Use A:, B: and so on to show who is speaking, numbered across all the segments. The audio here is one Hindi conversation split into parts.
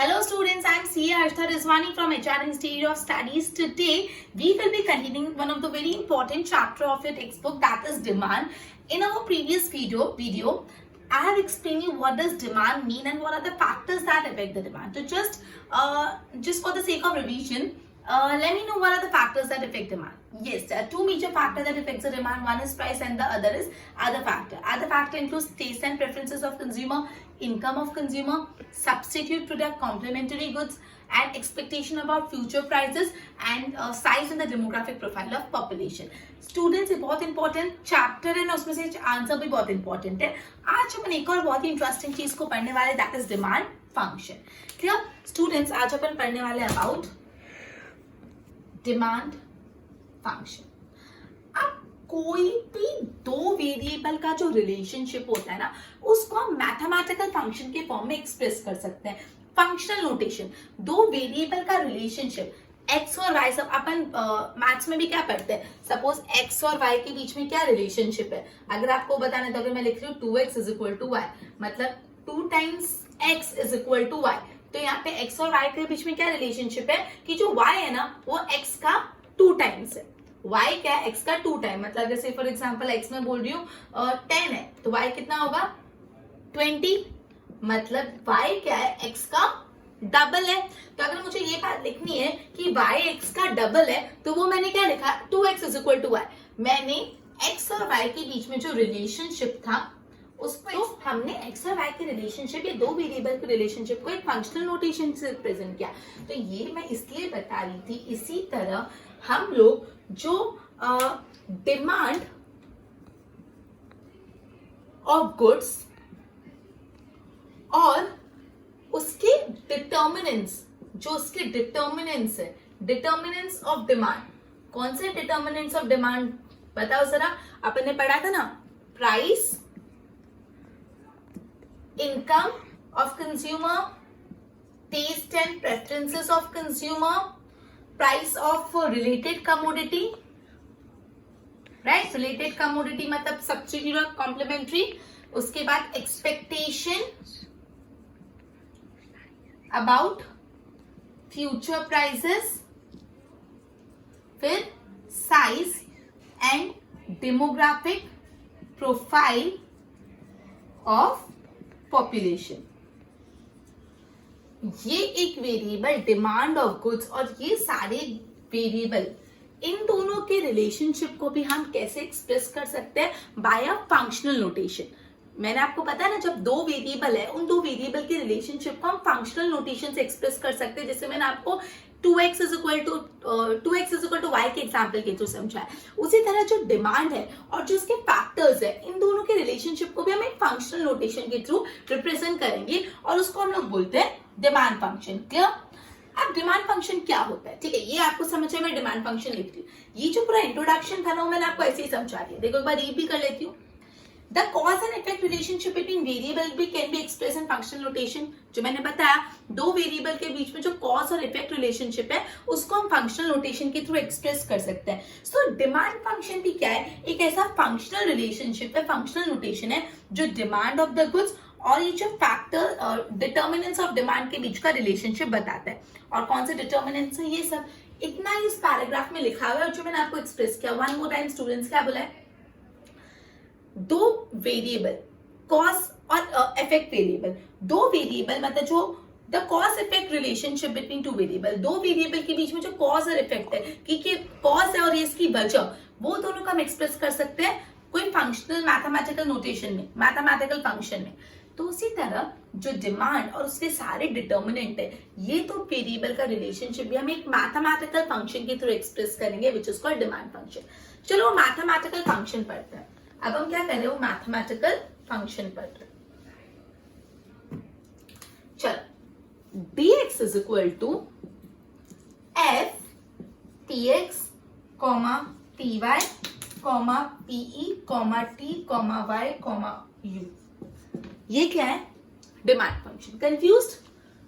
A: Hello students, I am CA Arshita Rizwani from HR Institute of Studies. Today we will be continuing one of the very important chapter of your textbook, that is demand. In our previous video I have explained you what does demand mean and what are the factors that affect the demand. So just for the sake of revision, let me know what are the factors that affect demand. Yes, there are two major factors that affects the demand. One is price and the other is other factor. Other factor includes taste and preferences of consumer, income of consumer, substitute product, complementary goods, and expectation about future prices and size and the demographic profile of population. Students ये बहुत इंपॉर्टेंट चैप्टर है ना, उसमें से आंसर भी बहुत इंपॉर्टेंट है. आज अपन एक और बहुत ही इंटरेस्टिंग चीज को पढ़ने वाले, that is demand function. Clear students, आज अपन पढ़ने वाले अबाउट डिमांड फंक्शन. अब कोई भी दो वेरिएबल का जो रिलेशनशिप होता है ना, उसको हम मैथमेटिकल फंक्शन के फॉर्म में एक्सप्रेस कर सकते हैं. फंक्शनल नोटेशन, दो वेरिएबल का रिलेशनशिप एक्स और वाई. सब अपन मैथ्स में भी क्या पढ़ते हैं, सपोज एक्स और वाई के बीच में क्या रिलेशनशिप है. अगर आपको बताना तो अगर मैं लिख रही हूँ 2x is equal to Y, मतलब 2 times x is equal to Y, तो यहाँ पे x और y के बीच में क्या रिलेशनशिप है कि जो y है ना वो x का 2 टाइम्स है. y क्या है, x का 2 टाइम. मतलब जैसे फॉर एग्जांपल x में बोल रही हूँ 10 है तो y कितना होगा 20. मतलब y क्या है, x का डबल है. तो अगर मुझे ये बात लिखनी है कि y x का डबल है तो वो मैंने क्या लिखा, 2x is equal to Y. मैंने x और y के बीच में जो रिलेशनशिप था उसको तो हमने एक्स और वाई के रिलेशनशिप या दो वेरिएबल के रिलेशनशिप को एक फंक्शनल नोटेशन से प्रेजेंट किया. तो ये मैं इसलिए बता रही थी. इसी तरह हम लोग जो डिमांड ऑफ गुड्स और उसके डिटर्मिनेंट्स, जो उसके डिटर्मिनेंट्स है, डिटर्मिनेंट्स ऑफ डिमांड. कौन से डिटर्मिनेंट्स ऑफ डिमांड बताओ जरा. अपन ने पढ़ा था ना, price, income of consumer, taste and preferences of consumer, price of related commodity, right? Related commodity मतलब substitute और complementary. उसके बाद expectation about future prices, फिर size and demographic profile of population. ये एक वेरिएबल डिमांड ऑफ गुड्स और ये सारे वेरिएबल, इन दोनों के रिलेशनशिप को भी हम कैसे एक्सप्रेस कर सकते हैं, बाय अ फंक्शनल नोटेशन. मैंने आपको पता है ना, जब दो वेरिएबल है उन दो वेरिएबल के रिलेशनशिप को हम फंक्शनल नोटेशन से एक्सप्रेस कर सकते हैं. जैसे मैंने आपको 2x is equal to Y के एग्जाम्पल के थ्रू समझाया. उसी तरह जो डिमांड है और जो उसके फैक्टर्स है, इन दोनों के रिलेशनशिप को भी हम एक फंक्शनल नोटेशन के थ्रू रिप्रेजेंट करेंगे और उसको हम लोग बोलते हैं डिमांड फंक्शन. क्लियर. अब डिमांड फंक्शन क्या होता है, ठीक है, ये आपको समझ है. मैं डिमांड फंक्शन लिख रही हूँ. ये जो पूरा इंट्रोडक्शन था ना, मैंने आपको ऐसे ही समझा दिया. देखो एक बार रीड भी कर लेती हूँ. The cause and effect relationship between variable भी can be expressed in functional notation. जो मैंने बताया, दो वेरिएबल के बीच में जो कॉज और इफेक्ट रिलेशनशिप है उसको हम फंक्शनल नोटेशन के थ्रू एक्सप्रेस कर सकते हैं. सो डिमांड फंक्शन भी क्या है, एक ऐसा फंक्शनल रिलेशनशिप है, फंक्शनल नोटेशन है जो डिमांड ऑफ द गुड्स और ये जो फैक्टर डिटर्मिनेंट्स ऑफ डिमांड के बीच का रिलेशनशिप बताता है. और कौन से डिटर्मिनेंट्स है, ये सब इतना इस पैराग्राफ में लिखा हुआ है जो मैंने आपको एक्सप्रेस किया. वन मोर टाइम स्टूडेंट्स, क्या बोला है, दो वेरिएबल कॉज और इफेक्ट वेरिएबल, दो वेरिएबल मतलब जो the cause effect relationship between two variable, दो वेरिएबल के बीच में जो कॉज और इफेक्ट है कि कॉज है और ये इसकी वजह, वो दोनों को हम एक्सप्रेस कर सकते हैं कोई फंक्शनल मैथमेटिकल नोटेशन में, मैथमेटिकल फंक्शन में. तो उसी तरह जो डिमांड और उसके सारे डिटर्मिनेंट है, ये तो वेरिएबल का रिलेशनशिप भी हम एक मैथमेटिकल फंक्शन के थ्रू एक्सप्रेस करेंगे, which is called demand function. चलो मैथमेटिकल फंक्शन पढ़ते हैं. अब हम क्या कर रहे हो, मैथमेटिकल फंक्शन पढ़ रहे हैं. चलो, dx is equal to f tx comma ty comma pe comma t comma y comma u. ये क्या है, डिमांड फंक्शन. कंफ्यूज्ड?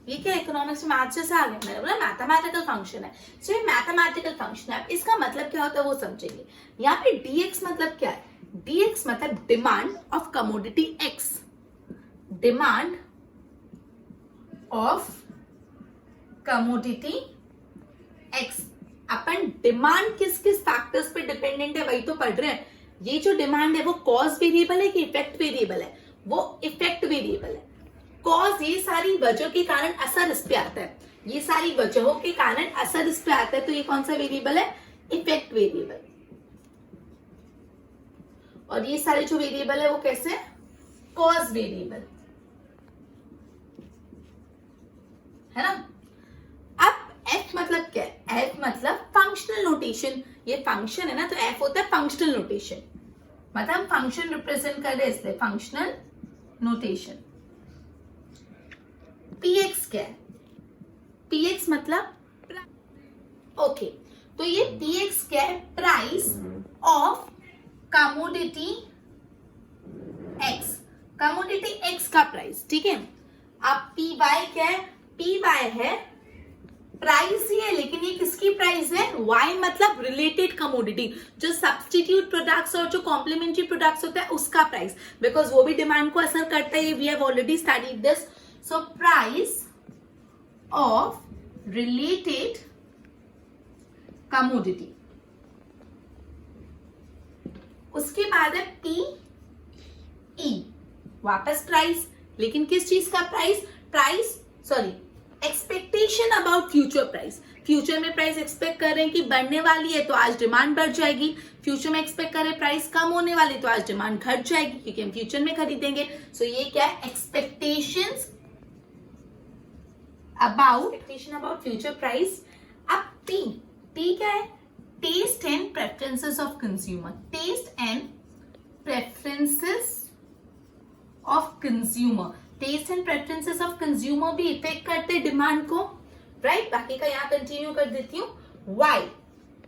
A: ये क्या इकोनॉमिक्स में मैथ्स जैसा आ गया. मैंने बोला मैथमेटिकल फंक्शन है. सो ये मैथमेटिकल फंक्शन है. इसका मतलब क्या होता है वो समझेंगे. यहाँ पे dx मतलब क्या है, dx मतलब demand of commodity x, demand of commodity x. Upon demand किस किस फैक्टर्स पे डिपेंडेंट है वही तो पढ़ रहे हैं। ये जो डिमांड है वो कॉज वेरिएबल है कि इफेक्ट वेरिएबल है? वो इफेक्ट वेरिएबल है। कॉज ये सारी वजहों के कारण असर इस पे आता है, ये सारी वजहों के कारण असर इस पे आता है, तो ये कौन सा वेरिएबल है? Effect variable. और ये सारे जो वेरिएबल है वो कैसे है? कॉज वेरिएबल, है ना। अब एफ मतलब क्या है? एफ मतलब फंक्शनल नोटेशन। ये फंक्शन है ना, तो एफ होता है फंक्शनल नोटेशन, मतलब फंक्शन रिप्रेजेंट कर रहे इसलिए फंक्शनल नोटेशन। पीएक्स क्या है? पीएक्स मतलब ओके, तो ये पीएक्स क्या है? Price of commodity x, commodity x का प्राइस, ठीक है। अब पी वाई क्या है? पी वाई है प्राइस ही है, लेकिन ये किसकी प्राइस है? वाई मतलब रिलेटेड कमोडिटी, जो सब्स्टिट्यूट प्रोडक्ट्स और जो कॉम्प्लीमेंट्री प्रोडक्ट्स होता है उसका प्राइस, बिकॉज वो भी डिमांड को असर करता है। We have already studied this. So price of related commodity. उसके बाद है पी ई, वापस प्राइस, लेकिन किस चीज का price? Price sorry expectation about future price. Future में प्राइस एक्सपेक्ट कर रहे हैं कि बढ़ने वाली है तो आज डिमांड बढ़ जाएगी, फ्यूचर में एक्सपेक्ट कर रहे हैं प्राइस कम होने वाली तो आज डिमांड घट जाएगी क्योंकि हम फ्यूचर में खरीदेंगे। सो ये क्या है? Expectations about future price. अब टी, टी क्या है? Taste and preferences of consumer. Taste and preferences of consumer, taste and preferences of consumer भी इफेक्ट करते हैं डिमांड को, राइट। बाकी का यहाँ कंटिन्यू कर देती हूँ। वाई,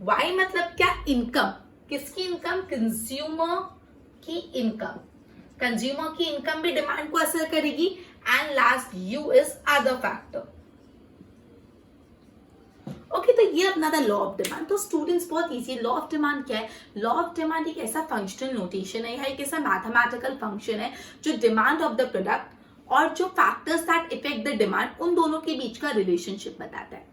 A: वाई मतलब क्या? इनकम। किसकी इनकम? कंज्यूमर की इनकम। कंज्यूमर की इनकम भी डिमांड को असर करेगी। And last you is other factor. Okay, तो ये अपना था लॉ ऑफ डिमांड। तो स्टूडेंट्स बहुत इजी, लॉ ऑफ डिमांड क्या है? लॉ ऑफ डिमांड एक ऐसा फंक्शनल नोटेशन है, एक ऐसा मैथमेटिकल फंक्शन है जो डिमांड ऑफ द प्रोडक्ट और जो factors that effect the demand उन दोनों के बीच का रिलेशनशिप बताता है।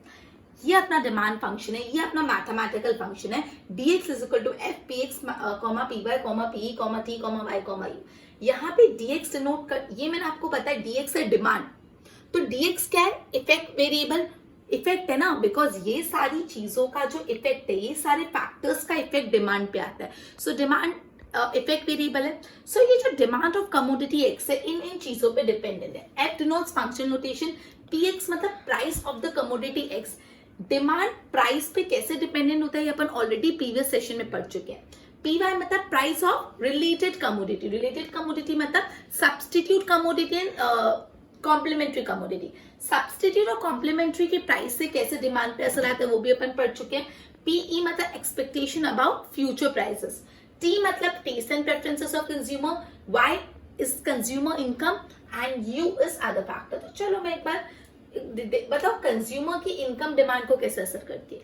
A: ये अपना डिमांड फंक्शन है, ये अपना मैथमेटिकल फंक्शन है। dx is equal to F P X comma P Y comma P comma T comma Y comma U. यहाँ पे dx डिनोट कर, ये मैंने आपको बताया dx है डिमांड, तो dx क्या है? Effect variable. इफेक्ट है ना, बिकॉज ये सारी चीजों का जो इफेक्ट है, ये सारे फैक्टर्स का इफेक्ट डिमांड पे आता है। सो डिमांड इफेक्ट वेरिएबल है। सो ये जो डिमांड ऑफ कमोडिटी एक्स है, इन इन चीजों पे डिपेंडेंट है। F denotes function notation, P X मतलब price of the commodity X. Demand price पे कैसे डिपेंडेंट होता है ये अपन ऑलरेडी प्रीवियस सेशन में पढ़ चुके हैं। पी वाई मतलब price of related commodity. Related commodity मतलब substitute commodity and complementary commodity. Substitute और कॉम्प्लीमेंट्री की प्राइस से कैसे डिमांड पे असर आता है वो भी अपन पढ़ चुके हैं। पीई मतलब expectation about future prices. T मतलब taste and preferences of consumer. Y is consumer income and U is other factor. तो चलो मैं एक बार बताओ, कंज्यूमर की इनकम डिमांड को कैसे असर करती है?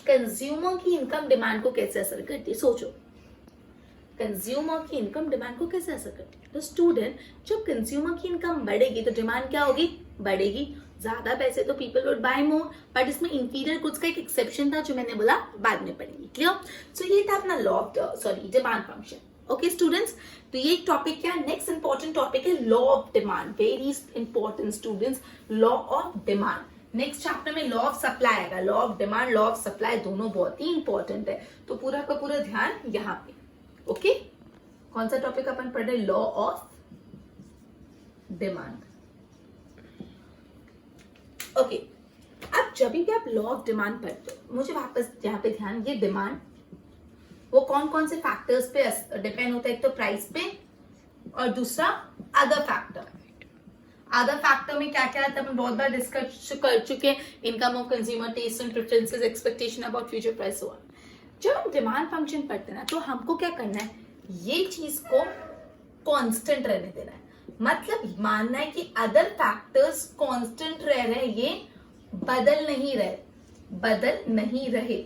A: कंज्यूमर की इनकम डिमांड को कैसे असर करती है? सोचो, कंज्यूमर की इनकम डिमांड को कैसे असर करती है? तो स्टूडेंट, जब कंज्यूमर की इनकम बढ़ेगी तो डिमांड क्या होगी? बढ़ेगी। ज्यादा पैसे तो people would buy more, but इसमें इंफीरियर गुड्स का एक एक्सेप्शन था जो मैंने बोला बाद में पढ़ेंगे। क्लियर? सो ये था अपना law of demand function. Okay students, तो ये एक टॉपिक क्या है? नेक्स्ट इंपॉर्टेंट टॉपिक है law of demand. Very important students, law of demand. Next chapter में लॉ ऑफ सप्लाई आएगा। Law of demand, law of supply दोनों बहुत ही इंपॉर्टेंट है, तो पूरा का पूरा ध्यान यहाँ पे। ओके, कौन सा टॉपिक अपन पढ़ रहे? Law of demand. ओके, अब जब भी आप लॉ ऑफ डिमांड पढ़ते हो, मुझे वापस यहाँ पे ध्यान, ये डिमांड वो कौन कौन से फैक्टर्स पे डिपेंड होता है? एक तो प्राइस पे और दूसरा अदर फैक्टर। अदर फैक्टर में क्या क्या आता है अपन बहुत बार डिस्कस कर चुके हैं। Income of consumer, taste and preferences, expectation about future price. जब हम डिमांड फंक्शन पढ़ते हैं ना, तो हमको क्या करना है? ये चीज को कांस्टेंट रहने देना है। मतलब मानना है कि अदर फैक्टर्स कांस्टेंट रह रहे हैं, ये बदल नहीं रहे।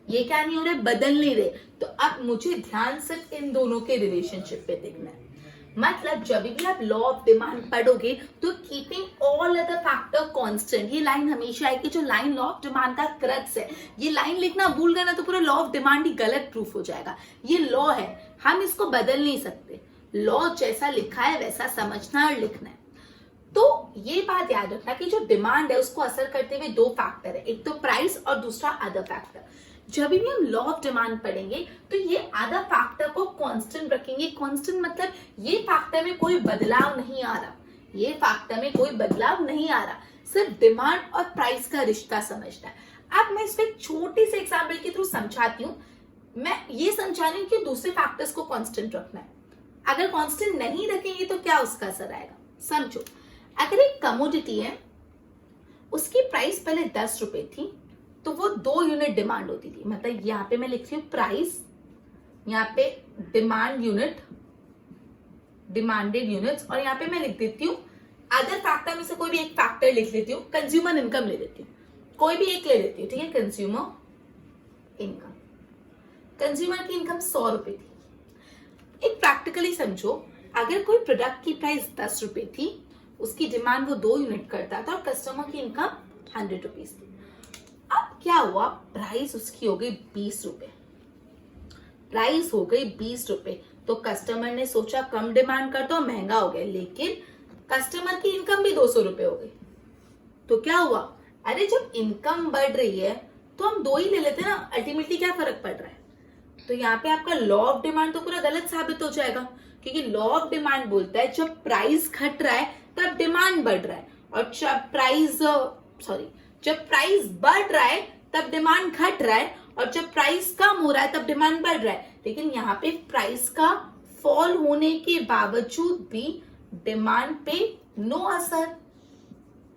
A: ये क्या नहीं हो रहे? बदल नहीं रहे। तो अब मुझे ध्यान सिर्फ इन दोनों के रिलेशनशिप पे देखना है। मतलब जब भी आप लॉ ऑफ डिमांड पढ़ोगे तो keeping all other factor constant, ये लाइन हमेशा आएगी। जो लाइन लॉ ऑफ डिमांड का क्रक्स है, ये लाइन लिखना भूल गए ना तो पूरा लॉ ऑफ डिमांड ही गलत प्रूफ हो जाएगा। ये लॉ है, हम इसको बदल नहीं सकते। लॉ जैसा लिखा है वैसा समझना और लिखना है। तो ये बात याद रखना कि जो डिमांड है उसको असर करते हुए दो फैक्टर है, एक तो प्राइस और दूसरा अदर फैक्टर। जब भी हम लॉ ऑफ डिमांड पढ़ेंगे तो ये अदर फैक्टर को कांस्टेंट रखेंगे। कांस्टेंट मतलब ये फैक्टर में कोई बदलाव नहीं आ रहा, ये फैक्टर में कोई बदलाव नहीं आ रहा, सिर्फ डिमांड और प्राइस का रिश्ता समझना है। अब मैं इसको एक छोटे से एग्जाम्पल के थ्रू समझाती हूँ। मैं ये समझा रही हूँ कि दूसरे फैक्टर्स को कांस्टेंट रखना है। अगर कांस्टेंट नहीं रखेंगे तो क्या उसका असर आएगा, समझो। अगर एक कमोडिटी है, उसकी प्राइस पहले 10 रुपए थी, तो वो 2 यूनिट डिमांड होती थी। मतलब यहाँ पे मैं लिखती हूँ प्राइस, यहाँ पे डिमांड यूनिट, डिमांडेड यूनिट्स, और यहाँ पे मैं लिख देती हूँ अदर फैक्टर में से कोई भी एक फैक्टर लिख लेती हूँ। कंज्यूमर इनकम ले लेती हूँ, कोई भी एक ले लेती हूँ, ठीक है। कंज्यूमर इनकम, कंज्यूमर की इनकम 100 रुपए थी। एक प्रैक्टिकली समझो, अगर कोई प्रोडक्ट की प्राइस 10 रुपए थी, उसकी डिमांड वो 2 यूनिट करता था और कस्टमर की इनकम 100 रुपीज थी। अब क्या हुआ, प्राइस उसकी हो गई 20 रुपए, प्राइस हो गई 20 रुपए। तो कस्टमर ने सोचा कम डिमांड कर दो, महंगा हो गया, लेकिन कस्टमर की इनकम भी 200 रुपए हो गई। तो क्या हुआ, अरे जब इनकम बढ़ रही है तो हम 2 ही ले लेते ना, अल्टीमेटली क्या फर्क पड़ रहा है। तो यहाँ पे आपका लॉ ऑफ डिमांड तो पूरा गलत साबित हो जाएगा, क्योंकि लॉ ऑफ डिमांड बोलता है जब प्राइस घट रहा है तब डिमांड बढ़ रहा है, और जब प्राइस बढ़ रहा है तब डिमांड घट रहा है, और जब प्राइस कम हो रहा है तब डिमांड बढ़ रहा है। लेकिन यहाँ पे प्राइस का फॉल होने के बावजूद भी डिमांड पे नो असर,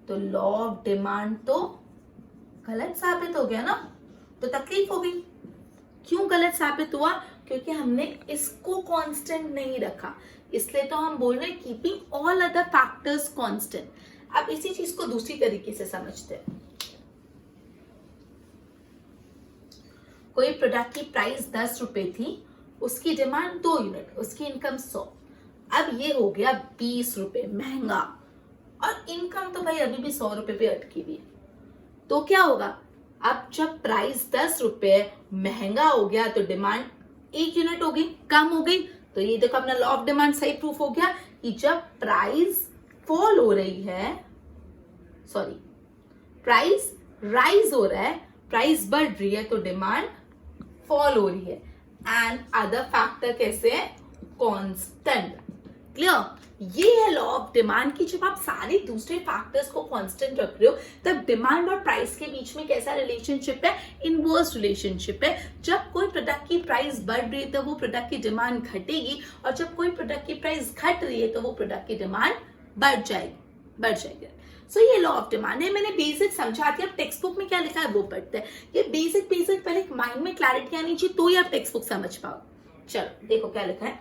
A: तो लॉ ऑफ डिमांड तो गलत साबित हो गया ना, तो तकलीफ हो गई। क्यों गलत साबित हुआ, क्योंकि हमने इसको कांस्टेंट नहीं रखा, इसलिए तो हम बोल रहे हैं keeping all other factors constant. अब इसी चीज को दूसरी तरीके से समझते हैं। कोई प्रोडक्ट की प्राइस 10 रुपए थी, उसकी डिमांड 2 यूनिट, उसकी इनकम 100। अब ये हो गया 20 रुपए महंगा, और इनकम तो भाई अभी भी 100 रुपए पे अटकी हुई है। तो क्या होगा, अब जब प्राइस 10 रुपए महंगा हो गया तो डिमांड 1 यूनिट हो गई, कम हो गई। तो ये देखो अपना लॉ ऑफ डिमांड सही प्रूफ हो गया कि जब प्राइस फॉल हो रही है, सॉरी प्राइस राइज हो रहा है, प्राइस बढ़ रही है, तो डिमांड फॉल हो रही है। एंड अदर फैक्टर कैसे है, कांस्टेंट। क्लियर, ये है लॉ ऑफ डिमांड की जब आप सारे दूसरे फैक्टर्स को कांस्टेंट रख रहे हो तब डिमांड और प्राइस के बीच में कैसा रिलेशनशिप है, इनवर्स रिलेशनशिप है। जब कोई प्रोडक्ट की प्राइस बढ़ रही है तो वो प्रोडक्ट की डिमांड घटेगी, और जब कोई प्रोडक्ट की प्राइस घट रही है तो वो प्रोडक्ट की डिमांड बढ़ जाएगी। सो ये लॉ ऑफ डिमांड है। मैंने बेसिक समझा दिया, अब टेक्स्ट बुक में क्या लिखा है वो पढ़ते हैं। ये बेसिक पहले माइंड में क्लैरिटी आनी चाहिए तो ही आप टेक्स्ट बुक समझ पाओ। चलो देखो क्या लिखा है,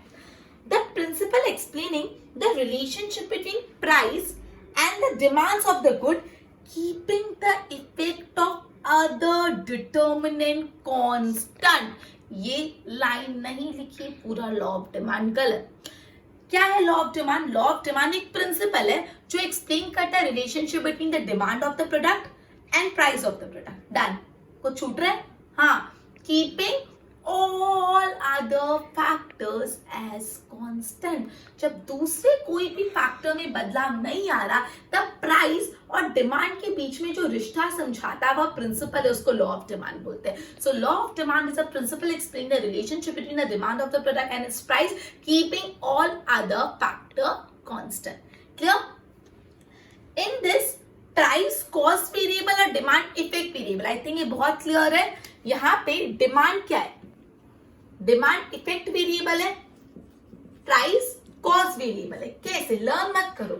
A: the principle explaining the relationship between price and the demands of the good, keeping the effect of other determinant constant। ये लाइन नहीं लिखी, पूरा लॉ ऑफ डिमांड गलत। क्या है law of demand, law of demand एक प्रिंसिपल है जो एक्सप्लेन करता है relationship between the demand of the product and price of the product. Done, कुछ छूट रहा है, हाँ, keeping all other factors as constant। जब दूसरे कोई भी फैक्टर में बदलाव नहीं आ रहा तब प्राइस और डिमांड के बीच में जो रिश्ता समझाता है वह प्रिंसिपल है, उसको लॉ ऑफ डिमांड बोलते हैं। So law of demand is a principle explain the relationship between the demand of the product and its price, keeping all other factor constant. Clear, in this price cost variable और demand effect variable, I think ये बहुत क्लियर है। यहाँ पे डिमांड क्या है, डिमांड इफेक्ट वेरिएबल है, प्राइस कॉस्ट वेरिएबल है। कैसे, लर्न मत करो,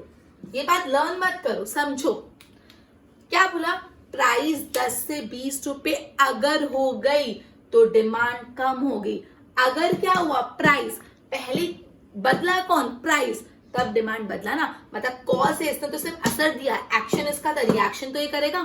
A: ये बात लर्न मत करो, समझो। क्या बोला, प्राइस 10 से 20 रुपए अगर हो गई तो डिमांड कम हो गई। अगर क्या हुआ, प्राइस पहले बदला, कौन, प्राइस, तब डिमांड बदला ना, मतलब कॉज है, इसने तो सिर्फ असर दिया, एक्शन इसका था, रिएक्शन तो ये करेगा।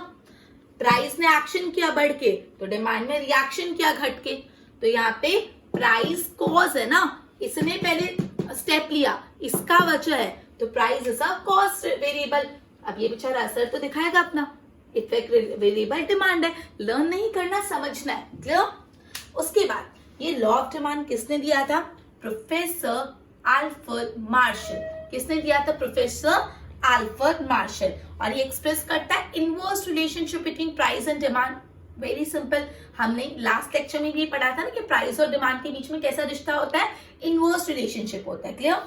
A: प्राइस ने एक्शन किया बढ़ के तो डिमांड ने रिएक्शन किया घट के। तो यहाँ पे प्राइस कॉज है ना, इसने पहले स्टेप लिया, इसका वजह है, तो price is a cost variable. अब ये बेचारा असर तो दिखाएगा अपना, इफेक्ट वेरिएबल डिमांड है, लर्न नहीं करना, समझना है, क्लियर। उसके बाद ये लॉ ऑफ डिमांड किसने दिया था? Professor Alfred Marshall. किसने दिया था? Professor Alfred Marshall. और ये एक्सप्रेस करता है inverse relationship between price and demand. Very simple, हमने लास्ट लेक्चर में भी पढ़ा था ना कि प्राइस और डिमांड के बीच में कैसा रिश्ता होता है? इनवर्स रिलेशनशिप होता है, क्लियर।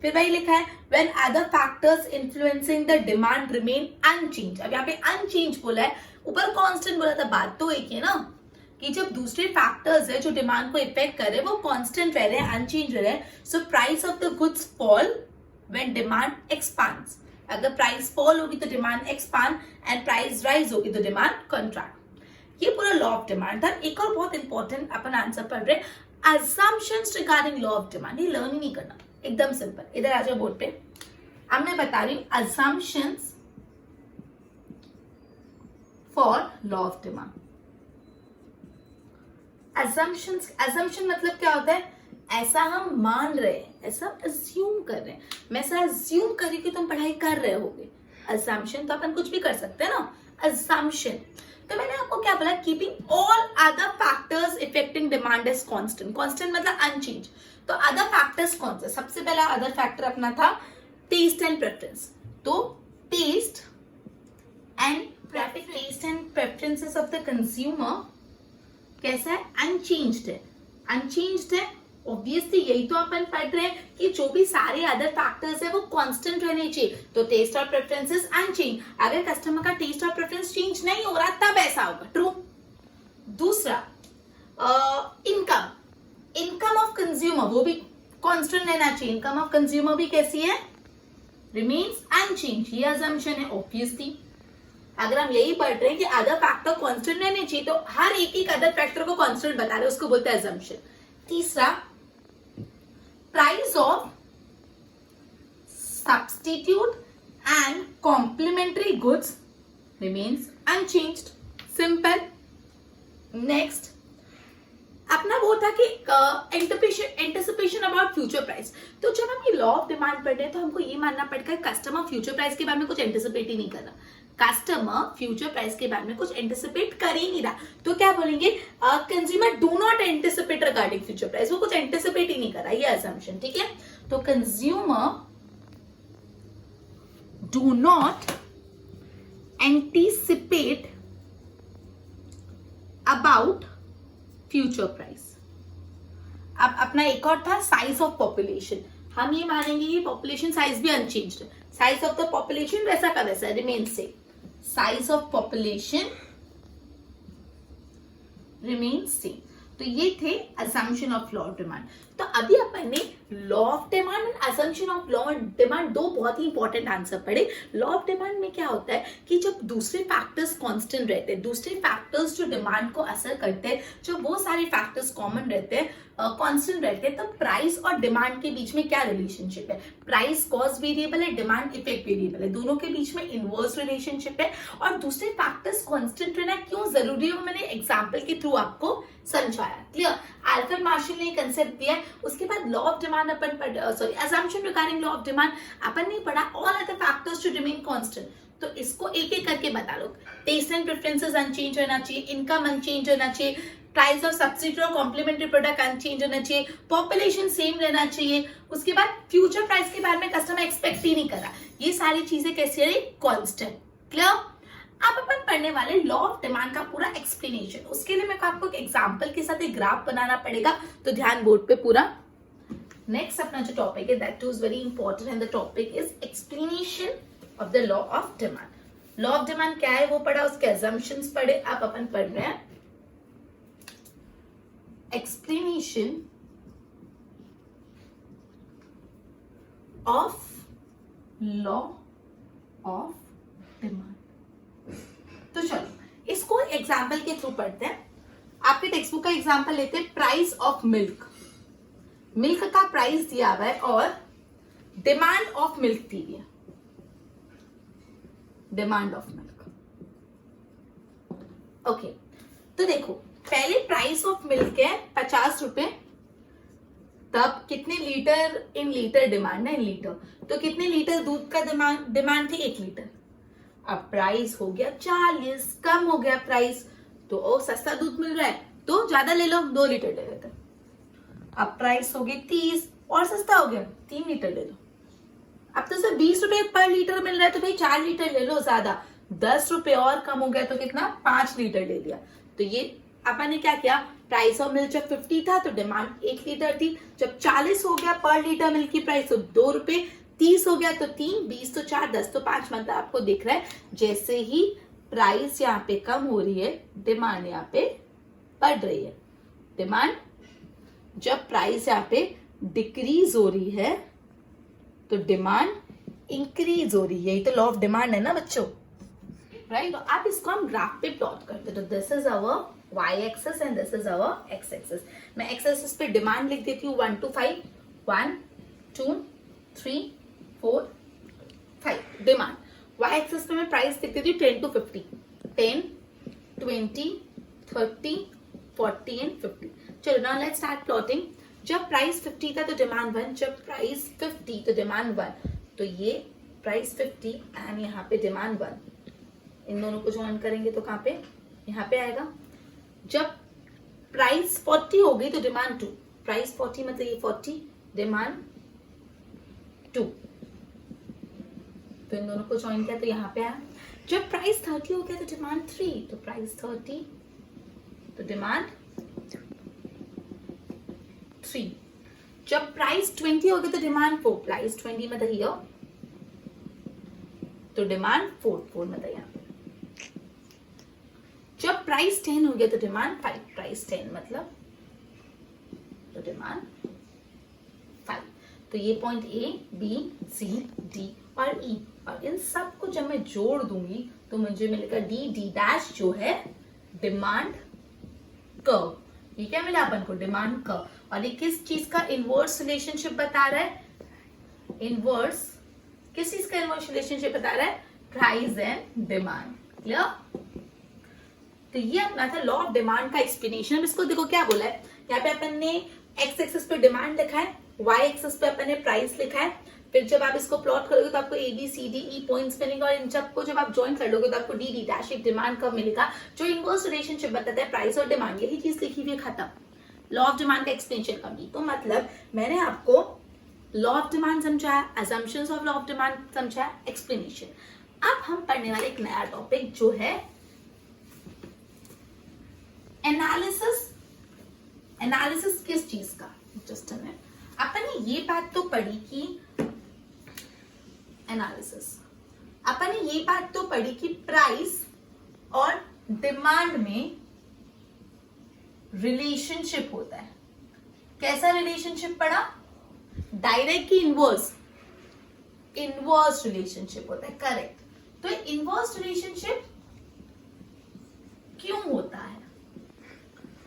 A: फिर वही लिखा है when other factors influencing the demand remain unchange. अब यहाँ पे अनचेंज बोला है, ऊपर कांस्टेंट बोला था, बात तो एक ही है ना, कि जब दूसरे फैक्टर्स है जो डिमांड को इफेक्ट कर रहे हैं वो कांस्टेंट रह रहे हैं, अनचेंज रह रहे हैं, सो price of the goods fall when demand expands. अगर प्राइस फॉल होगी तो demand expand, and price rise होगी तो डिमांड कॉन्ट्रैक्ट। ये पूरा लॉ ऑफ डिमांड था। एक और बहुत इंपॉर्टेंट अपन आंसर पढ़ रहे हैं, assumptions regarding law of demand. ये लर्न ही नहीं करना, एकदम सिंपल। इधर आ जाओ बोर्ड पे, अब मैं बता रही हूं assumptions for law of demand. assumption मतलब क्या होता है? ऐसा हम मान रहे हैं, ऐसा assume कर रहे हैं। मैं ऐसा assume कर रही कि तुम पढ़ाई कर रहे होगे। assumption तो अपन कुछ भी कर सकते हैं ना, assumption। तो मैंने आपको क्या बोला? Keeping all other factors effecting demand is constant. Constant मतलब अनचेंज। तो अदर फैक्टर्स कौन से? सबसे पहला अदर फैक्टर अपना था टेस्ट एंड प्रेफरेंस। तो taste and preferences of the consumer कैसा है? अनचेंज्ड है। अनचेंज्ड है, ऑब्वियसली यही तो अपन पढ़ रहे हैं कि जो भी सारे अदर फैक्टर्स है वो कांस्टेंट रहने चाहिए। तो टेस्ट और प्रेफरेंसेस अनचेंज। अगर कस्टमर का टेस्ट और प्रेफरेंस चेंज नहीं हो रहा तब ऐसा होगा, ट्रू। दूसरा इनकम ऑफ कंज्यूमर, वो भी कांस्टेंट रहना चाहिए। इनकम ऑफ कंज्यूमर भी कैसी है? Remains unchange. ये असम्पशन है, ऑब्वियसली। अगर हम यही पढ़ रहे हैं कि अदर फैक्टर कांस्टेंट रहने चाहिए तो हर एक अदर फैक्टर को कांस्टेंट बता रहे हैं, उसको बोलते हैं असम्पशन। तीसरा, price of substitute and complementary goods remains unchanged. Simple. Next अपना वो था कि एंटिसिपेशन अबाउट फ्यूचर प्राइस। तो जब हम ये लॉ ऑफ डिमांड पढ़ रहे हैं तो हमको ये मानना पड़ता है कस्टमर फ्यूचर प्राइस के बारे में कुछ एंटिसिपेट ही नहीं कर रहा। कस्टमर फ्यूचर प्राइस के बारे में कुछ एंटिसिपेट कर ही नहीं रहा, तो क्या बोलेंगे? Consumer do not anticipate regarding future price. वो कुछ एंटिसिपेट ही नहीं कर रहा, ये असम्पशन, ठीक है। तो consumer do not anticipate about future price. अब अपना एक और था साइज ऑफ पॉपुलेशन। हम ये मानेंगे कि पॉपुलेशन साइज भी अनचेंज्ड है। साइज ऑफ द पॉपुलेशन वैसा का वैसा remain same. Size of population remain same. तो ये थे assumption of law of demand. तो अभी अपन ने law of demand and assumption of law of demand दो बहुत ही इंपॉर्टेंट आंसर पढ़े। लॉ ऑफ डिमांड में क्या होता है कि जब दूसरे फैक्टर्स कांस्टेंट रहते हैं, दूसरे फैक्टर्स जो डिमांड को असर करते हैं, जब वो सारे फैक्टर्स कॉमन रहते हैं, कांस्टेंट रहते हैं, तो प्राइस और डिमांड के बीच में क्या रिलेशनशिप है? प्राइस कॉस्ट वेरिएबल है, डिमांड इफेक्ट वेरिएबल है, दोनों के बीच में इनवर्स रिलेशनशिप है। और दूसरे फैक्टर्स कांस्टेंट रहना क्यों जरूरी है वो मैंने एग्जांपल के थ्रू आपको समझाया, क्लियर। अल्फ्रेड मार्शल ने कंसेप्ट दिया है। उसके बाद लॉ ऑफ डिमांड अपन assumption regarding law of demand अपन नहीं पढ़ा। All other factors to remain constant, तो इसको एक एक करके बता लो। टेस्ट एंड प्रेफरेंसेस अनचेंज रहना चाहिए, इनकम अनचेंज रहना चाहिए, प्राइस ऑफ सब्सिट्यूट और कॉम्प्लीमेंट्री प्रोडक्ट अनचेंज होना चाहिए, पॉपुलेशन सेम रहना चाहिए। उसके बाद फ्यूचर प्राइस के बारे में कस्टमर एक्सपेक्ट ही नहीं कर रहा। ये सारी चीजें कैसी रही? Constant, clear. अब अपन पढ़ने वाले लॉ ऑफ डिमांड का पूरा एक्सप्लेनेशन। उसके लिए मेरे को आपको एक एग्जांपल के साथ एक ग्राफ बनाना पड़ेगा, तो ध्यान बोर्ड पे पूरा। नेक्स्ट अपना जो टॉपिक है that is very important and the topic is explanation of the law of demand. Law of demand क्या है वो पढ़ा, उसके असम्पशंस पढ़े। अब अपन पढ़ रहे हैं explanation of law of demand. तो चलो इसको एग्जाम्पल के थ्रू पढ़ते हैं। आपके टेक्स्ट बुक का एग्जाम्पल लेते हैं। प्राइस ऑफ मिल्क, मिल्क का प्राइस दिया हुआ है और डिमांड ऑफ मिल्क दी है। Demand of milk, okay. तो देखो पहले प्राइस ऑफ मिल्क है 50 रुपए, तब कितने लीटर, इन लीटर डिमांड है, इन लीटर, तो कितने लीटर दूध का डिमांड थी, 1 लीटर। अब प्राइस हो गया 40, कम हो गया प्राइस, तो ओ सस्ता दूध मिल रहा है तो ज्यादा ले लो, 2 लीटर ले लेते। अब प्राइस हो गई 30 और सस्ता हो गया, 3 लीटर ले लो। अब तो सर 20 रुपए पर लीटर मिल रहा है तो भाई 4 लीटर ले लो ज्यादा, 10 रुपए और कम हो गया तो कितना, 5 लीटर ले लिया। तो ये अपन ने क्या किया, प्राइस ऑफ मिल्क जब 50 था तो डिमांड 1 लीटर थी, जब 40 हो गया पर लीटर मिल्क की प्राइस तो 2 रुपए, 30 हो गया तो 3, 20 तो 4, 10 तो 5, मतलब आपको दिख रहा है जैसे ही प्राइस यहाँ पे कम हो रही है डिमांड यहाँ पे बढ़ रही है। डिमांड, जब प्राइस यहाँ पे डिक्रीज हो रही है तो डिमांड इंक्रीज हो रही है। ये तो लॉ ऑफ डिमांड है ना बच्चों, राइट। तो आप इसको हम ग्राफ पे प्लॉट करते, तो this is our y axis and this is our x axis. मैं x एक्सेस पे डिमांड लिख देती हूँ 1 to 5, 1 2 3 4 5 डिमांड। y एक्सेस पे मैं प्राइस लिख देती हूँ 10 to 50, 10 20 30 40 एंड 50। चलो नाउ लेट्स स्टार्ट प्लॉटिंग। जब प्राइस 50 था तो डिमांड 1, जब प्राइस 50 तो डिमांड 1, तो ये प्राइस 50 एंड यहाँ पे डिमांड 1, इन दोनों को ज्वाइन करेंगे तो कहाँ पे, यहाँ पे आएगा। जब प्राइस 40 हो गई तो डिमांड 2, प्राइस 40 मतलब ये 40, डिमांड 2, तो इन दोनों को ज्वाइन किया तो यहाँ पे आया। जब प्राइस 30 हो गया तो डिमांड 3, तो प्राइस 30 तो डिमांड 3। जब प्राइस 20 हो गया तो डिमांड 4, प्राइस 20 मतलब हियर, तो डिमांड 4 मतलब यहाँ पे। जब प्राइस 10 हो गया तो डिमांड 5, प्राइस 10 मतलब, तो डिमांड 5। तो ये point A, B, C, D और E, और इन सब को जब मैं जोड़ दूंगी तो मुझे मिलेगा D' जो है डिमांड कर्व। ये क्या मिला अपन को, डिमांड कर्व। और ये किस चीज का इनवर्स रिलेशनशिप बता रहा है, इनवर्स, किस चीज का इनवर्स रिलेशनशिप बता रहा है, प्राइस एंड डिमांड। क्लियर। तो ये अपना था लॉ ऑफ डिमांड का एक्सप्लेनेशन। अब इसको देखो क्या बोला है, यहाँ पे अपन ने एक्स एक्सिस पे डिमांड लिखा है, वाई एक्सिस पे अपन ने प्राइस लिखा है। फिर जब आप इसको प्लॉट करोगे तो आपको A B C D E points मिलेंगे, और इन सबको जब आप ज्वाइन कर लोगे तो आपको डी डैश एक डिमांड कर्व मिलेगा जो इनवर्स रिलेशनशिप बताता है प्राइस और डिमांड। यही चीज लिखी हुई है, खत्म। लॉ ऑफ डिमांड का एक्सप्लेनेशन कंप्लीट। तो मतलब मैंने आपको लॉ ऑफ डिमांड समझाया, assumptions of law of demand समझाया, एक्सप्लेनेशन। अब हम पढ़ने वाले एक नया टॉपिक जो है एनालिसिस। एनालिसिस किस चीज का, जस्ट अ मिनट। अपन ने ये बात तो पढ़ी कि एनालिसिस, अपन ने ये बात तो पढ़ी कि प्राइस और डिमांड में रिलेशनशिप होता है। कैसा रिलेशनशिप पढ़ा, डायरेक्ट की इनवर्स, इनवर्स रिलेशनशिप होता है, करेक्ट। तो इनवर्स रिलेशनशिप क्यों होता है,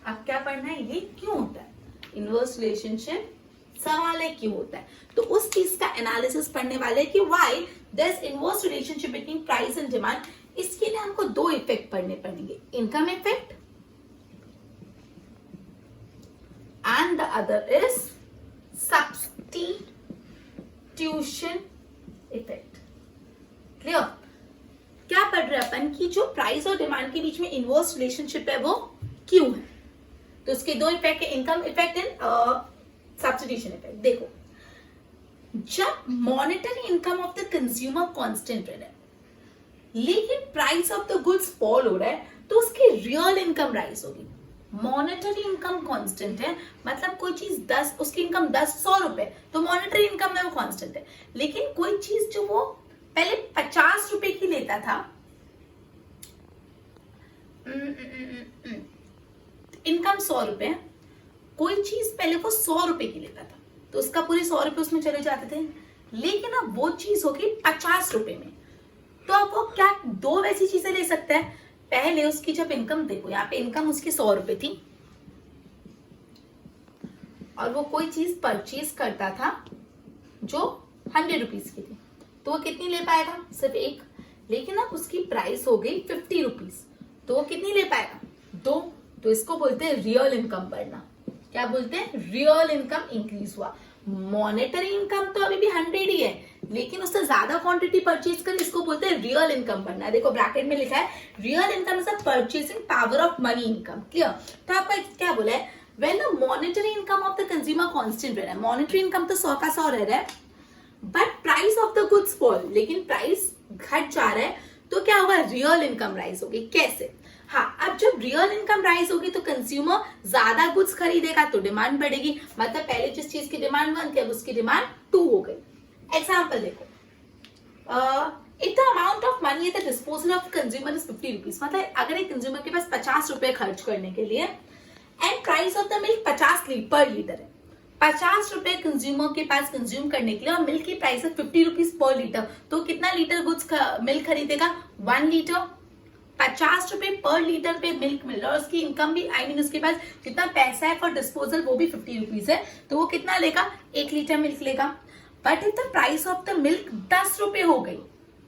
A: अब क्या पढ़ना है, ये क्यों होता है इनवर्स रिलेशनशिप, सवाल है क्यों होता है। तो उस चीज का एनालिसिस पढ़ने वाले हैं कि why there is inverse relationship between price and demand. इसके लिए हमको 2 इफेक्ट पढ़ने पड़ेंगे, income effect and the other is substitution effect. Clear. क्या पढ़ रहे अपन की जो प्राइस और डिमांड के बीच में इनवर्स रिलेशनशिप है वो क्यों है। तो उसके 2 इफेक्ट है, income effect and substitution effect. देखो, जब monetary income of the consumer constant रह रहा है लेकिन price of the goods fall हो रहा है तो उसकी रियल इनकम राइज होगी। मॉनेटरी इनकम कांस्टेंट है, मतलब कोई चीज 10, उसकी इनकम 100 रुपए, तो मॉनेटरी इनकम में वो कांस्टेंट है। लेकिन कोई चीज जो वो पहले 50 रुपए की लेता था, इनकम 100 रुपए, कोई चीज पहले वो 100 रुपए की लेता था तो उसका पूरे 100 रुपए उसमें चले जाते थे, लेकिन अब वो चीज होगी 50 रुपए में। तो अब वो क्या 2 वैसी चीजें ले सकता है। पहले उसकी जब इनकम, देखो यहाँ पे इनकम उसकी 100 रुपए थी और वो कोई चीज परचेज करता था जो 100 रुपीज की थी, तो वो कितनी ले पाएगा, सिर्फ 1। लेकिन अब उसकी प्राइस हो गई 50 रुपीज, तो वो कितनी ले पाएगा, 2। तो इसको बोलते हैं रियल इनकम बढ़ना। क्या बोलते हैं, रियल इनकम इंक्रीज हुआ। मॉनेटरी इनकम तो अभी भी 100 ही है, लेकिन उससे ज्यादा क्वांटिटी परचेज कर, इसको बोलते हैं रियल इनकम बनना। देखो ब्रैकेट में लिखा है real income is the purchasing power of money income. Clear? तो आपका क्या बोला है, when the monetary income of the consumer constant रह रहा है, मॉनेटरी इनकम तो 100 का 100 रह रहा है, but price of the goods fall, लेकिन प्राइस घट जा रहा है, तो क्या होगा, रियल इनकम राइज होगी। कैसे? हाँ, अब जब रियल इनकम राइज होगी तो कंज्यूमर ज्यादा गुड्स खरीदेगा तो डिमांड बढ़ेगी, मतलब पहले जिस चीज की डिमांड 1 थी अब उसकी डिमांड 2 हो गई। एग्जाम्पल देखो, if the amount of money at the disposal of consumer is 50 rupees, मतलब अगर एक कंज्यूमर के पास 50 रुपए खर्च करने के लिए, and price of the milk 50 पर लीटर है, 50 रुपए कंज्यूमर के पास कंज्यूम करने के लिए, और मिल्क की प्राइस है 50 रुपीज पर लीटर, तो कितना लीटर गुड्स मिल्क खरीदेगा, 1 लीटर। 50 रुपए पर लीटर पे मिल्क मिल रहा है, और उसकी इनकम भी उसके पास जितना पैसा है फॉर डिस्पोजल वो भी 50 रुपीज है, तो वो कितना लेगा, 1 लीटर मिल्क लेगा। But if the price of the milk 10 रुपए हो गई,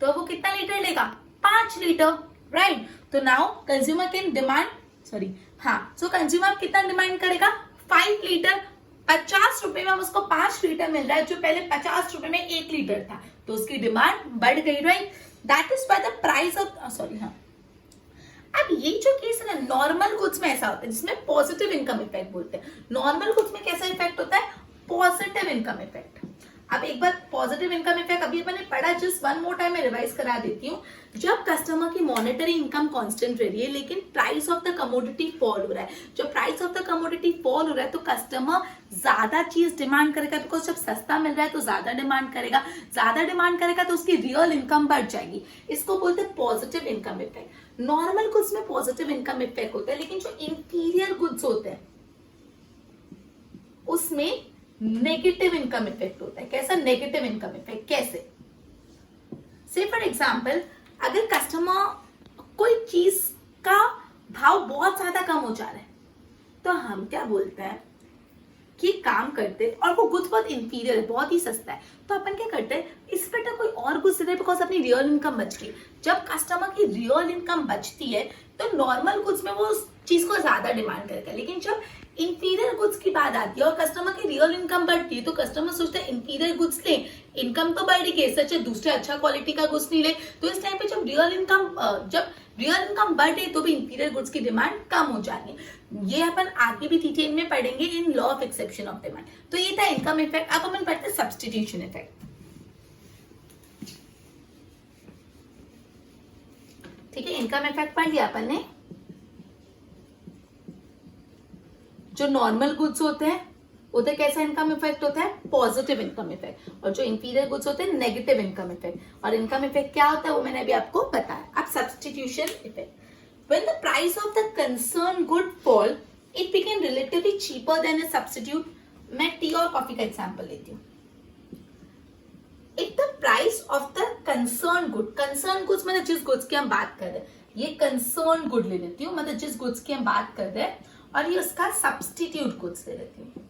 A: तो वो कितना लीटर लेगा, 5 लीटर, राइट? तो now consumer can demand, so consumer कितना डिमांड करेगा, 5 लीटर। 50 रुपए में उसको 5 लीटर मिल रहा है, जो पहले 50 रुपए में 1 लीटर था, तो उसकी डिमांड बढ़ गई, right? That is by the price of अब ये जो केस है ना, नॉर्मल गुड्स में ऐसा होता है जिसमें पॉजिटिव इनकम इफेक्ट बोलते हैं। नॉर्मल गुड्स में कैसा इफेक्ट होता है, पॉजिटिव इनकम इफेक्ट। अब एक बार पॉजिटिव इनकम इफेक्ट अभी मैंने पढ़ा, जस्ट वन मोर टाइम मैं रिवाइज करा देती हूँ। जब कस्टमर की मॉनेटरी इनकम कांस्टेंट रह रही है, लेकिन price of the commodity fall हो रहा है, जब price of the commodity fall हो रहा है तो कस्टमर ज्यादा चीज डिमांड करेगा, बिकॉज जब सस्ता मिल रहा है तो ज्यादा डिमांड करेगा तो उसकी रियल इनकम बढ़ जाएगी। इसको बोलते हैं positive income effect. Normal goods में पॉजिटिव इनकम इफेक्ट होता है, लेकिन जो इंफीरियर गुड्स होते हैं उसमें नेगेटिव इनकम इफेक्ट होता है। कैसा नेगेटिव इनकम इफेक्ट? कैसे? से फॉर एग्जाम्पल, अगर कस्टमर कोई चीज का भाव बहुत ज्यादा कम हो जा रहा है, तो हम क्या बोलते हैं कि काम करते, और वो गुड्स बहुत इंफीरियर है, बहुत ही सस्ता है, तो अपन क्या करते हैं, इस बेटा कोई और गुड्स दे, बिकॉज अपनी रियल इनकम बच गई। जब कस्टमर की रियल इनकम बचती है तो नॉर्मल गुड्स में वो उस चीज को ज्यादा डिमांड करेगा, लेकिन जब इंफीरियर गुड्स की बात आती है और कस्टमर की रियल इनकम बढ़ती है, तो कस्टमर सोचता है इंफीरियर गुड्स ले, इनकम तो बढ़ेगी, सच है दूसरे अच्छा क्वालिटी का गुड्स नहीं ले। तो इस टाइम पे जब रियल इनकम बढ़े तो भी इंफीरियर गुड्स की डिमांड कम हो जाएगी। ये अपन आगे भी डिटेल में पढ़ेंगे in law of exception of demand. तो ये था इनकम इफेक्ट। अब अपन पढ़ते हैं सब्स्टिट्यूशन इफेक्ट। ठीक है, इनकम इफेक्ट पढ़ लिया अपन ने। जो नॉर्मल गुड्स होते हैं उधर कैसा इनकम इफेक्ट होता है, पॉजिटिव इनकम इफेक्ट, और जो इंफीरियर गुड्स होते हैं नेगेटिव इनकम इफेक्ट। और इनकम इफेक्ट क्या होता है वो मैंने अभी आपको बताया। अब substitution effect, when the price of the concerned good fall it became relatively cheaper than a substitute। मैं टी और कॉफी का एग्जांपल लेती हूँ। If the price of the concerned goods मतलब जिस गुड्स की हम बात कर रहे हैं, ये concerned good ले लेती हूँ, मतलब जिस गुड्स की हम बात कर रहे हैं, और ये उसका सब्स्टिट्यूट गुड्स ले लेती हूँ।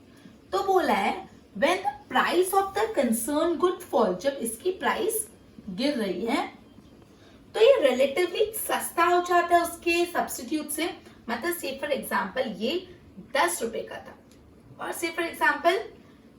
A: तो बोला है when the price of the concerned good fall, जब इसकी प्राइस गिर रही है तो ये रिलेटिवली सस्ता हो जाता है उसके सब्स्टिट्यूट से। मतलब से फॉर एग्जांपल ये 10 रुपए का था, और से फॉर एग्जांपल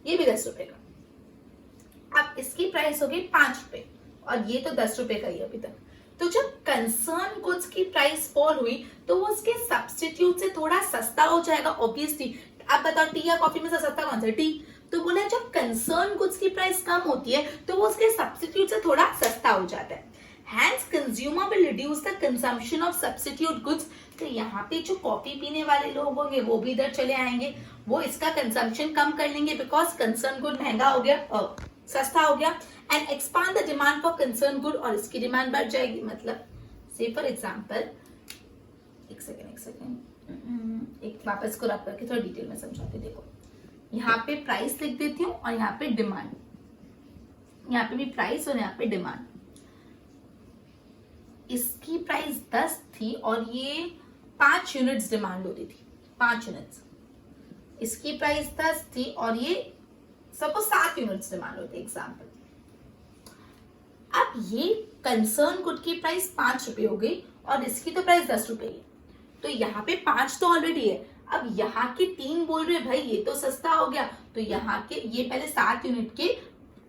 A: ये भी 10 रुपए का। अब इसकी प्राइस हो गई 5 रुपए, और ये तो 10 रुपए का ही अभी तक। तो जब कंसर्न गुड्स की प्राइस फॉल हुई तो वो उसके सब्स्टिट्यूट से थोड़ा सस्ता हो जाएगा ऑब्वियसली। अब बताओ टी या कॉफी में से सस्ता कौन सा? टी। तो बोला जब कंसर्न गुड्स की प्राइस कम होती है तो वो उसके सब्स्टिट्यूट से थोड़ा सस्ता हो जाता है। Hence, consumer will reduce the consumption of substitute goods। तो यहाँ पे जो कॉफी पीने वाले लोग होंगे वो भी इधर चले आएंगे, वो इसका कंजम्पशन कम कर लेंगे, बिकॉज कंसर्न गुड महंगा हो गया, सस्ता हो गया, and expand the demand for concern good, और इसकी डिमांड बढ़ जाएगी। मतलब से फॉर एग्जांपल, एक सेकेंड एक वापस को रख करके थोड़ा डिटेल में समझाते। देखो यहाँ पे प्राइस लिख देती हूँ और यहाँ पे डिमांड, यहाँ पे भी प्राइस और यहाँ पे डिमांड। इसकी प्राइस 10 थी और ये 5 यूनिट्स डिमांड होती थी, 5 यूनिट्स। इसकी प्राइस 10 थी और ये सपोज 7 यूनिट्स डिमांड होती, एग्जाम्पल। अब ये कंसर्न गुड की प्राइस 5 रुपए हो गई और इसकी तो प्राइस 10 रुपए है, तो यहाँ पे 5 तो ऑलरेडी है। अब यहाँ के 3 बोल रहे भाई ये तो सस्ता हो गया, तो यहाँ के ये पहले 7 यूनिट के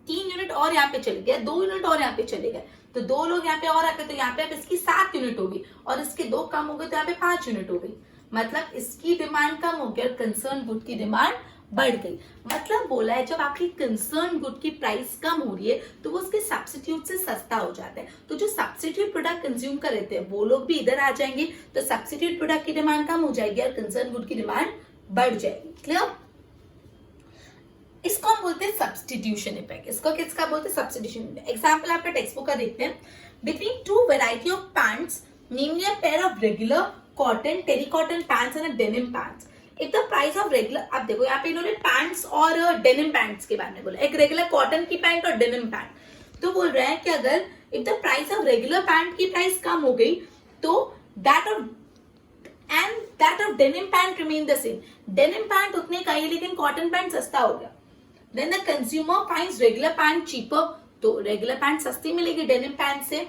A: 3 यूनिट और यहाँ पे चले गए, 2 यूनिट और यहाँ पे चले गए, तो 2 लोग यहाँ पे और आते, तो यहाँ पे अब इसकी 7 यूनिट होगी और इसके 2 कम हो गए, तो यहाँ पे 5 यूनिट हो गई। मतलब इसकी डिमांड कम हो गई और कंसर्न गुड की डिमांड बढ़ गई। मतलब बोला है जब आपकी कंसर्न गुड की प्राइस कम हो रही है तो वो उसके सब्स्टिट्यूट से सस्ता हो जाता है, तो जो सब्स्टिट्यूट प्रोडक्ट कंज्यूम कर रहे थे वो लोग भी इधर आ जाएंगे, तो सब्स्टिट्यूट प्रोडक्ट की डिमांड कम हो जाएगी और कंसर्न गुड की डिमांड बढ़ जाएगी। क्लियर? इसको हम बोलते हैं सब्स्टिट्यूशन इफेक्ट। इसको किसका बोलते हैं? Substitution effect. एग्जांपल आपके टेक्स्ट बुक का देखते हैं। Between two variety of pants namely a pair of regular cotton terry cotton pants and denim pants, if the price of regular, अब देखो यहाँ पे इन्होंने पैंट्स और डेनिम पैंट्स के बारे में बोला, एक रेगुलर कॉटन की पैंट और डेनिम पैंट। तो बोल रहे हैं कि अगर if the price of regular pant की प्राइस कम हो गई तो that of denim pant remain the same, denim pant उतने का ही लेकिन कॉटन पैंट सस्ता हो गया। Then the consumer finds regular pant cheaper, तो रेगुलर पैंट सस्ती मिलेगी डेनिम पैंट से,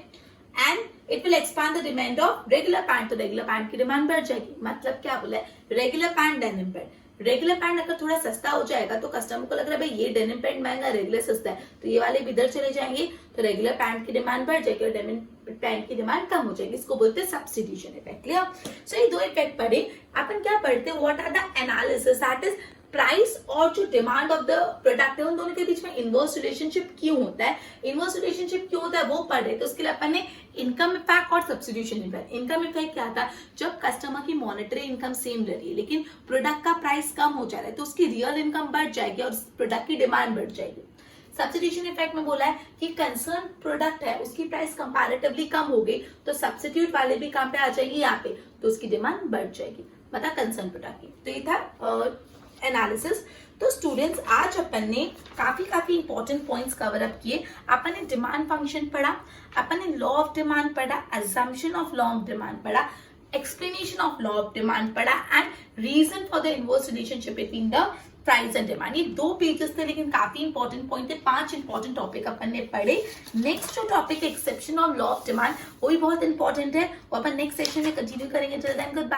A: and it will expand the demand of regular pant, तो रेगुलर पैंट की डिमांड बढ़ जाएगी। मतलब क्या बोला है? Regular pant denim pant, regular pant अगर थोड़ा सस्ता हो जाएगा तो कस्टमर को लग रहा है भाई ये डेनिम पैंट महंगा, रेगुलर सस्ता है, तो ये वाले भी इधर चले जाएंगे, तो रेगुलर पैंट की डिमांड बढ़ जाएगी और डेनिम पैंट की डिमांड कम हो जाएगी। इसको बोलते हैं सब्स्टिट्यूशन इफेक्ट। क्लियर? सो ये 2 इफेक्ट पढ़े। अपन क्या पढ़ते हैं? What are the analysis, that is price और जो डिमांड ऑफ द प्रोडक्ट है उन दोनों के बीच में इनवर्स रिलेशनशिप क्यों होता है, इनवर्स रिलेशनशिप क्यों होता है वो पढ़ रहे। तो उसके लिए अपन ने इनकम इफेक्ट और सब्स्टिट्यूशन इफेक्ट। इनकम इफेक्ट क्या था? जब कस्टमर की मॉनेटरी इनकम सेम रह रही है लेकिन प्रोडक्ट का प्राइस कम हो जा रहा है तो उसकी रियल इनकम बढ़ जाएगी और प्रोडक्ट की डिमांड बढ़ जाएगी। सब्स्टिट्यूशन इफेक्ट में बोला है कि कंसर्न प्रोडक्ट है उसकी प्राइस कंपैरेटिवली कम हो गई तो सब्स्टिट्यूट वाले भी काम पे आ जाएंगे यहाँ पे, तो उसकी डिमांड बढ़ जाएगी, मतलब कंसर्न प्रोडक्ट की। तो ये था एनालिसिस। तो स्टूडेंट्स आज अपन ने काफी इंपॉर्टेंट पॉइंट्स कवर अप किए। अपन ने डिमांड फंक्शन पढ़ा, अपन ने लॉ ऑफ डिमांड पढ़ा, assumption of law of demand पढ़ा, explanation of law of demand पढ़ा and reason for the inverse relationship between the price and demand. ये 2 पेजेस थे लेकिन काफी इंपॉर्टेंट पॉइंट थे। 5 इंपॉर्टेंट टॉपिक अपन ने पढ़े। नेक्स्ट जो टॉपिक है exception of law of demand वो भी बहुत इंपॉर्टेंट है, वो अपन नेक्स्ट सेशन में कंटिन्यू करेंगे। Till then good bye.